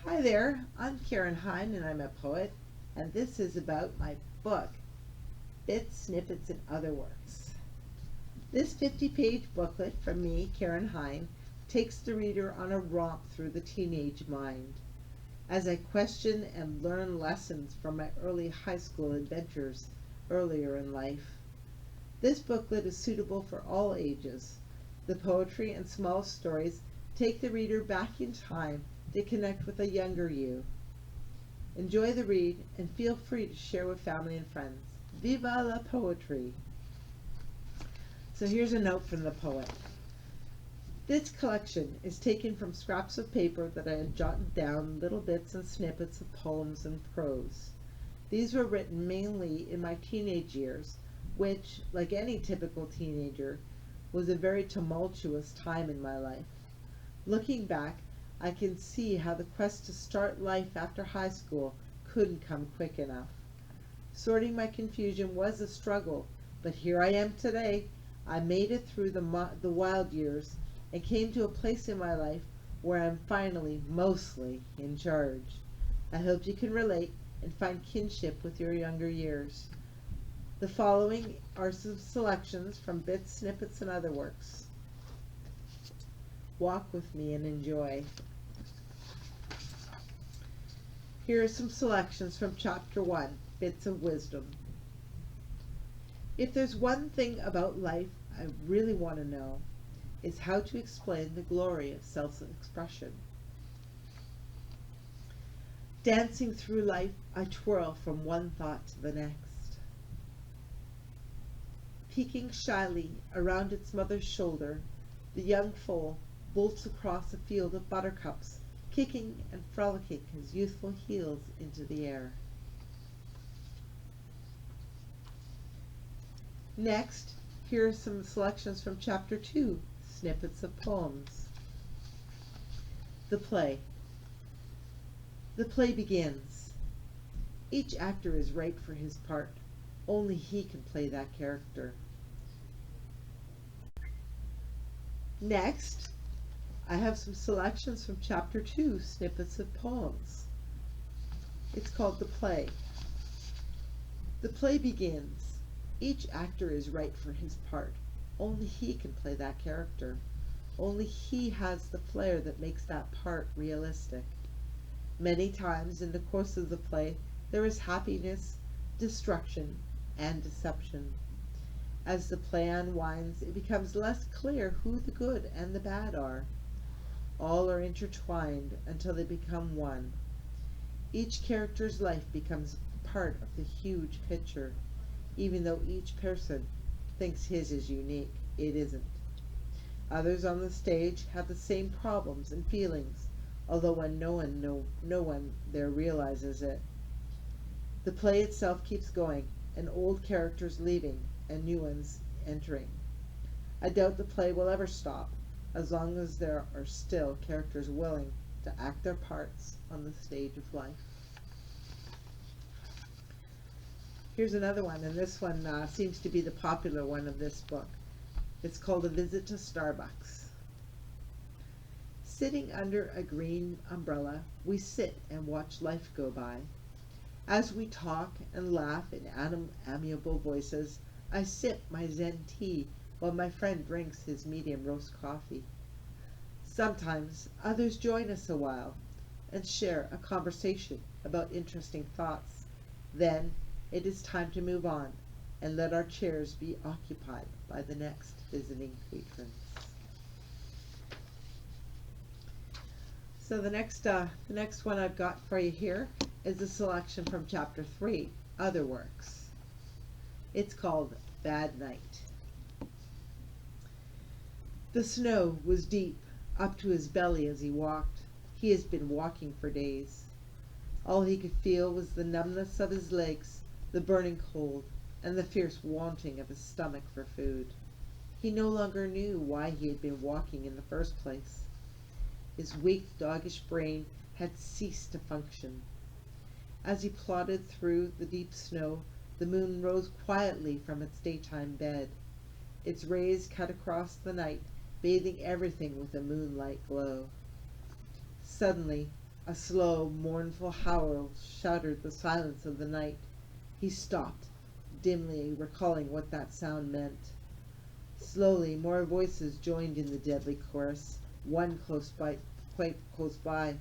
Hi there, I'm Karen Hein and I'm a poet, and this is about my book, Bits, Snippets, and Other Works. This 50-page booklet from me, Karen Hein, takes the reader on a romp through the teenage mind as I question and learn lessons from my early high school adventures earlier in life. This booklet is suitable for all ages. The poetry and small stories take the reader back in time to connect with a younger you. Enjoy the read and feel free to share with family and friends. Viva la poetry! So here's a note from the poet. This collection is taken from scraps of paper that I had jotted down little bits and snippets of poems and prose. These were written mainly in my teenage years, which, like any typical teenager, was a very tumultuous time in my life. Looking back, I can see how the quest to start life after high school couldn't come quick enough. Sorting my confusion was a struggle, but here I am today. I made it through the wild years and came to a place in my life where I'm finally mostly in charge. I hope you can relate and find kinship with your younger years. The following are some selections from Bits, Snippets, and Other Works. Walk with me and enjoy. Here are some selections from Chapter 1, Bits of Wisdom. If there's one thing about life I really want to know, it's how to explain the glory of self-expression. Dancing through life, I twirl from one thought to the next. Peeking shyly around its mother's shoulder, the young foal bolts across a field of buttercups, kicking and frolicking his youthful heels into the air. Next, here are some selections from Chapter 2, Snippets of Poems. The play. The play begins. Each actor is right for his part. Only he can play that character. Next, I have some selections from Chapter 2, Snippets of Poems. It's called The Play. The play begins. Each actor is right for his part. Only he can play that character. Only he has the flair that makes that part realistic. Many times in the course of the play, there is happiness, destruction, and deception. As the play unwinds, it becomes less clear who the good and the bad are. All are intertwined until they become one. Each character's life becomes part of the huge picture. Even though each person thinks his is unique, it isn't. Others on the stage have the same problems and feelings, although when no one there realizes it. The play itself keeps going, and old characters leaving and new ones entering. I doubt the play will ever stop, as long as there are still characters willing to act their parts on the stage of life. Here's another one, and this one seems to be the popular one of this book. It's called A Visit to Starbucks. Sitting under a green umbrella, we sit and watch life go by. As we talk and laugh in amiable voices, I sip my Zen tea while my friend drinks his medium roast coffee. Sometimes others join us a while and share a conversation about interesting thoughts. Then it is time to move on and let our chairs be occupied by the next visiting patrons. So the next one I've got for you here is a selection from Chapter 3, Other Works. It's called Bad Night. The snow was deep up to his belly as he walked. He has been walking for days. All he could feel was the numbness of his legs, the burning cold, and the fierce wanting of his stomach for food. He no longer knew why he had been walking in the first place. His weak, doggish brain had ceased to function. As he plodded through the deep snow, the moon rose quietly from its daytime bed. Its rays cut across the night, bathing everything with a moonlight glow. Suddenly, A slow, mournful howl shattered the silence of the night. He stopped, dimly recalling what that sound meant. Slowly, more voices joined in the deadly chorus, one quite close by.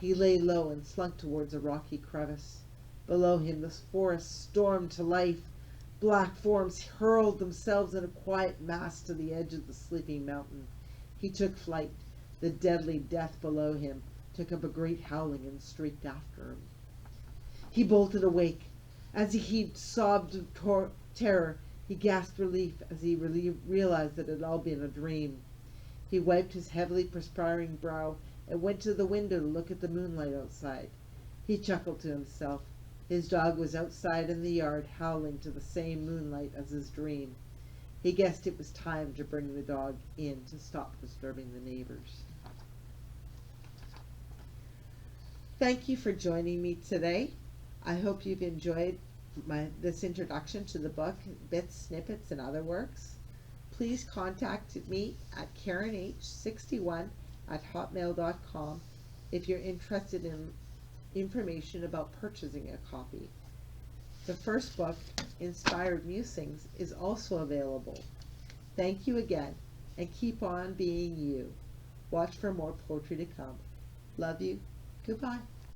He lay low and slunk towards a rocky crevice. Below him, the forest stormed to life. Black forms hurled themselves in a quiet mass to the edge of the sleeping mountain. He took flight. The deadly death below him took up a great howling and streaked after him. He bolted awake. As he heaved sobs of terror, he gasped relief as he realized that it had all been a dream. He wiped his heavily perspiring brow and went to the window to look at the moonlight outside. He chuckled to himself. His dog was outside in the yard, howling to the same moonlight as his dream. He guessed it was time to bring the dog in to stop disturbing the neighbors. Thank you for joining me today. I hope you've enjoyed this introduction to the book, Bits, Snippets, and Other Works. Please contact me at KarenH61@hotmail.com if you're interested in information about purchasing a copy. The first book, Inspired Musings, is also available. Thank you again, and keep on being you. Watch for more poetry to come. Love you. Goodbye.